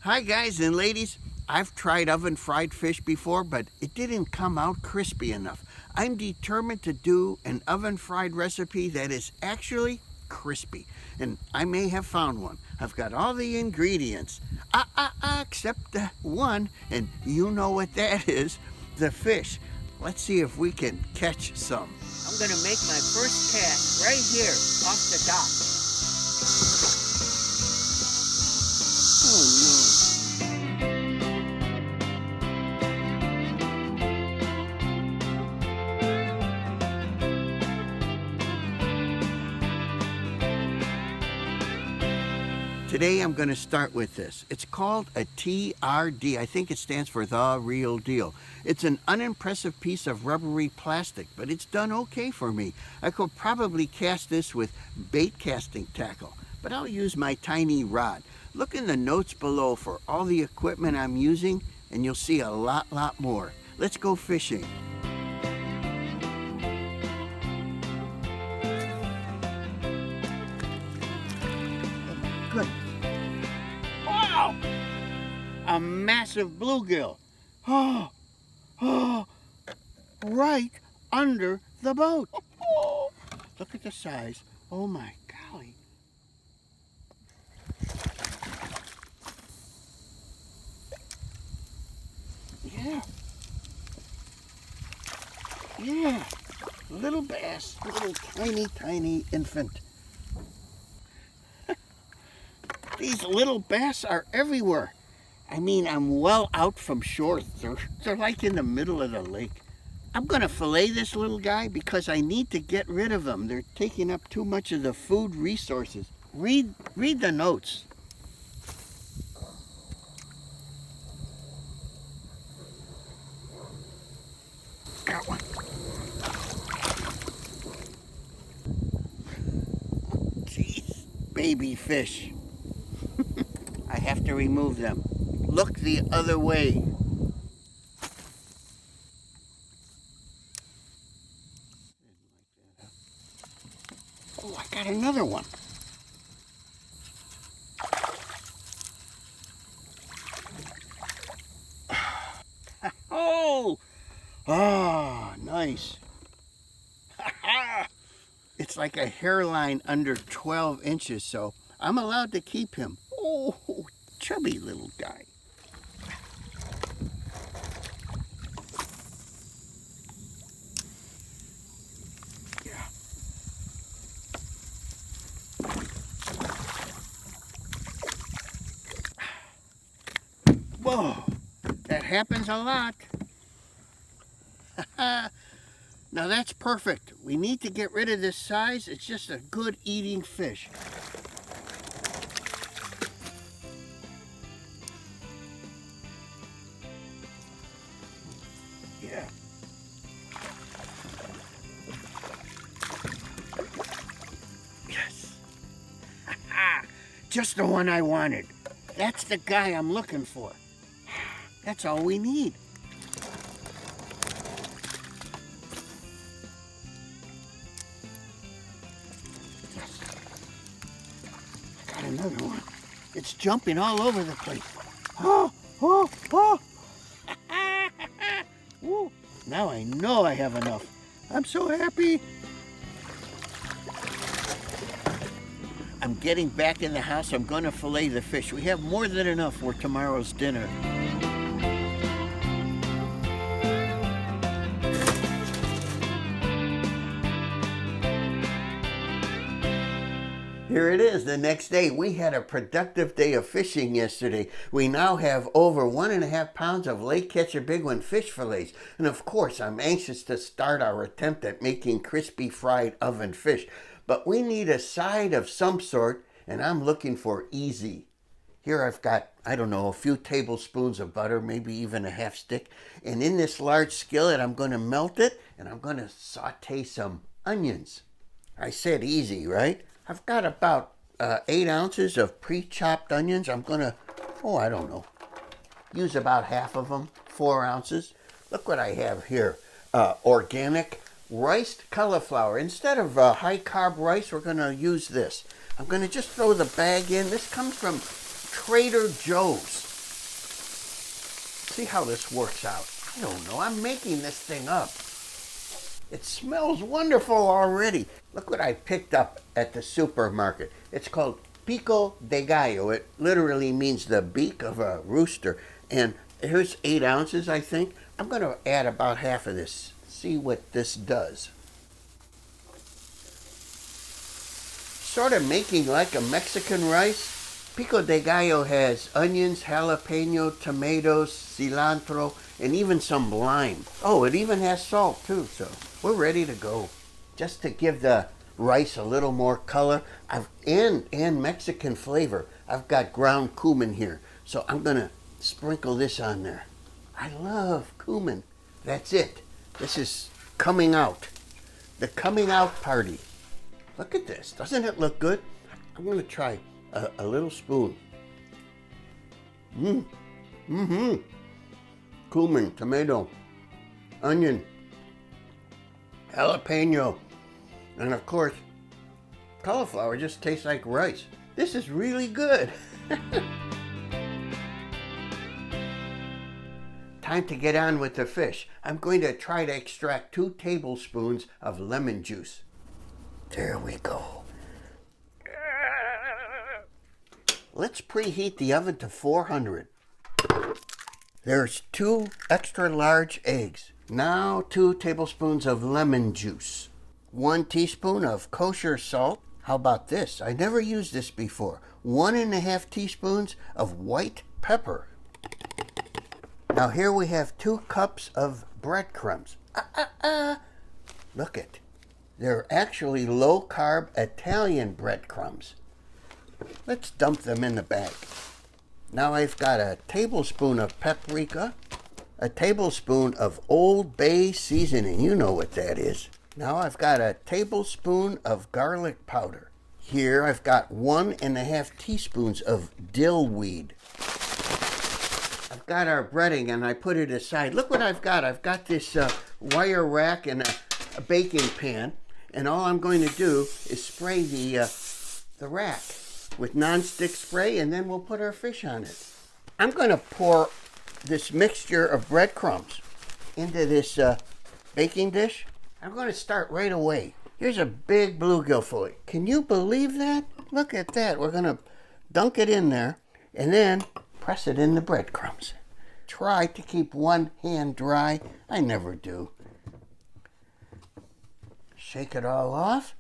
Hi guys and ladies, I've tried oven fried fish before, but it didn't come out crispy enough. I'm determined to do an oven fried recipe that is actually crispy, and I may have found one. I've got all the ingredients, except one, and you know what that is, the fish. Let's see if we can catch some. I'm gonna make my first cast right here off the dock. Oh no. Today I'm going to start with this. It's called a TRD. I think it stands for the real deal. It's an unimpressive piece of rubbery plastic, but it's done okay for me. I could probably cast this with bait casting tackle, but I'll use my tiny rod. Look in the notes below for all the equipment I'm using, and you'll see a lot more. Let's go fishing. Good. Wow! A massive bluegill. Oh, right under the boat. Look at the size. Oh my golly. Yeah. Little bass, little tiny infant. These little bass are everywhere. I mean, I'm well out from shore. They're like in the middle of the lake. I'm gonna fillet this little guy because I need to get rid of them. They're taking up too much of the food resources. Read the notes. Got one. Jeez, baby fish. I have to remove them. Look the other way. Oh, I got another one. Oh, nice. It's like a hairline under 12 inches, so I'm allowed to keep him. Oh, chubby little guy. Yeah. Whoa, that happens a lot. Now that's perfect. We need to get rid of this size. It's just a good eating fish. Yeah. Yes. Just the one I wanted. That's the guy I'm looking for. That's all we need. Yes. I got another one. It's jumping all over the place. Oh. Woo. Now I know I have enough. I'm so happy. I'm getting back in the house. I'm going to fillet the fish. We have more than enough for tomorrow's dinner. Here it is, the next day. We had a productive day of fishing yesterday. We now have over 1.5 pounds of Lake Catch a Big One fish fillets. And of course, I'm anxious to start our attempt at making crispy fried oven fish. But we need a side of some sort, and I'm looking for easy. Here I've got, I don't know, a few tablespoons of butter, maybe even a half stick. And in this large skillet, I'm going to melt it, and I'm going to saute some onions. I said easy, right? I've got about 8 ounces of pre-chopped onions. I'm going to, I don't know, use about half of them, 4 ounces. Look what I have here. Organic riced cauliflower. Instead of high-carb rice, we're going to use this. I'm going to just throw the bag in. This comes from Trader Joe's. see how this works out. I don't know, I'm making this thing up. It smells wonderful already. Look what I picked up at the supermarket. It's called Pico de Gallo. It literally means the beak of a rooster. And here's 8 ounces, I think. I'm going to add about half of this. See what this does. Sort of making like a Mexican rice. Pico de Gallo has onions, jalapeno, tomatoes, cilantro, and even some lime. Oh, it even has salt too, so we're ready to go. Just to give the rice a little more color and Mexican flavor, I've got ground cumin here. So I'm gonna sprinkle this on there. I love cumin. That's it. This is coming out. The coming out party. Look at this. Doesn't it look good? I'm gonna try a little spoon. Cumin, tomato, onion, jalapeno, and of course, cauliflower just tastes like rice. This is really good. Time to get on with the fish. I'm going to try to extract 2 tablespoons of lemon juice. There we go. Let's preheat the oven to 400. There's 2 extra large eggs. Now 2 tablespoons of lemon juice. 1 teaspoon of kosher salt. How about this? I never used this before. 1.5 teaspoons of white pepper. Now here we have 2 cups of breadcrumbs. Look it. They're actually low-carb Italian breadcrumbs. Let's dump them in the bag. Now I've got a tablespoon of paprika, a tablespoon of Old Bay seasoning. You know what that is. Now I've got a tablespoon of garlic powder. Here I've got 1.5 teaspoons of dill weed. I've got our breading and I put it aside. Look what I've got. I've got this wire rack and a baking pan. And all I'm going to do is spray the rack with non-stick spray, and then we'll put our fish on it. I'm going to pour this mixture of breadcrumbs into this baking dish. I'm going to start right away. Here's a big bluegill fillet. Can you believe that? Look at that. We're going to dunk it in there and then press it in the breadcrumbs. Try to keep one hand dry. I never do. Shake it all off.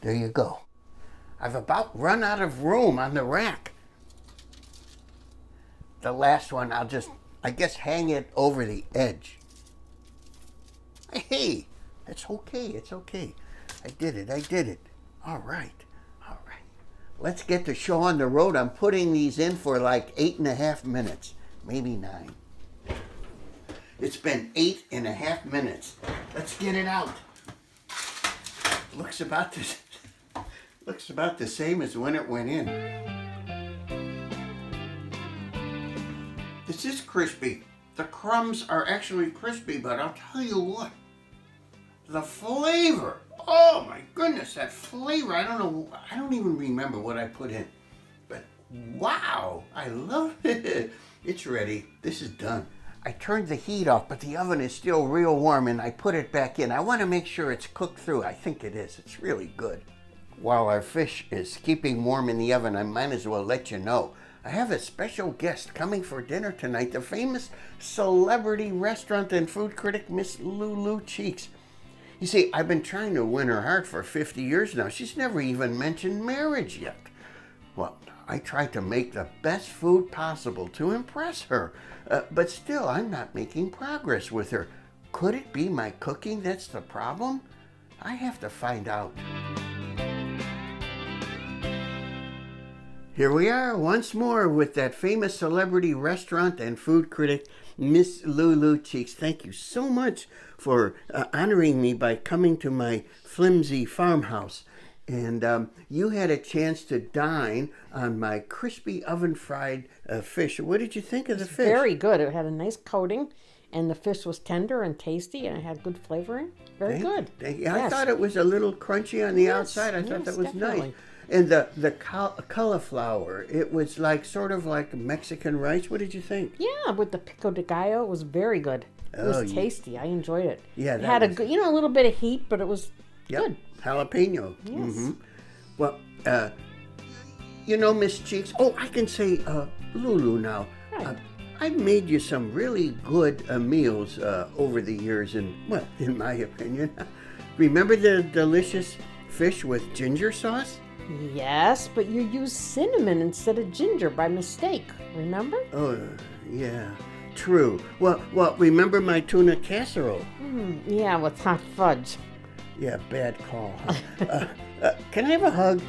There you go. I've about run out of room on the rack. The last one, I'll just, I guess, hang it over the edge. Hey, it's okay, it's okay. I did it. All right. Let's get the show on the road. I'm putting these in for like 8.5 minutes, maybe 9. It's been 8.5 minutes. Let's get it out. Looks about the same as when it went in. This is crispy. The crumbs are actually crispy, but I'll tell you what, the flavor. Oh my goodness, that flavor. I don't even remember what I put in. But wow, I love it. It's ready. This is done. I turned the heat off, but the oven is still real warm, and I put it back in. I want to make sure it's cooked through. I think it is. It's really good. While our fish is keeping warm in the oven, I might as well let you know. I have a special guest coming for dinner tonight, the famous celebrity restaurant and food critic, Miss Lulu Cheeks. You see, I've been trying to win her heart for 50 years now. She's never even mentioned marriage yet. Well, I try to make the best food possible to impress her, but still, I'm not making progress with her. Could it be my cooking that's the problem? I have to find out. Here we are once more with that famous celebrity restaurant and food critic, Miss Lulu Cheeks. Thank you so much for honoring me by coming to my flimsy farmhouse. And you had a chance to dine on my crispy oven-fried fish. What did you think of the fish? Very good. It had a nice coating, and the fish was tender and tasty, and it had good flavoring. Very good. Thank you. I thought it was a little crunchy on the outside. I thought that was definitely nice. And the cauliflower, it was like sort of like Mexican rice. What did you think? Yeah, with the Pico de Gallo, it was very good. It Oh, was yeah. tasty. I enjoyed it. Yeah, It that had a was- good, a little bit of heat, but it was Yep. good. Jalapeno. Yes. Well, Miss Cheeks. Oh, I can say Lulu now. Right. I've made you some really good meals over the years, and well, in my opinion, remember the delicious fish with ginger sauce? Yes, but you used cinnamon instead of ginger by mistake. Remember? Oh, yeah, true. Well, remember my tuna casserole? Yeah, with hot fudge. Yeah, bad call. Huh? Can I have a hug?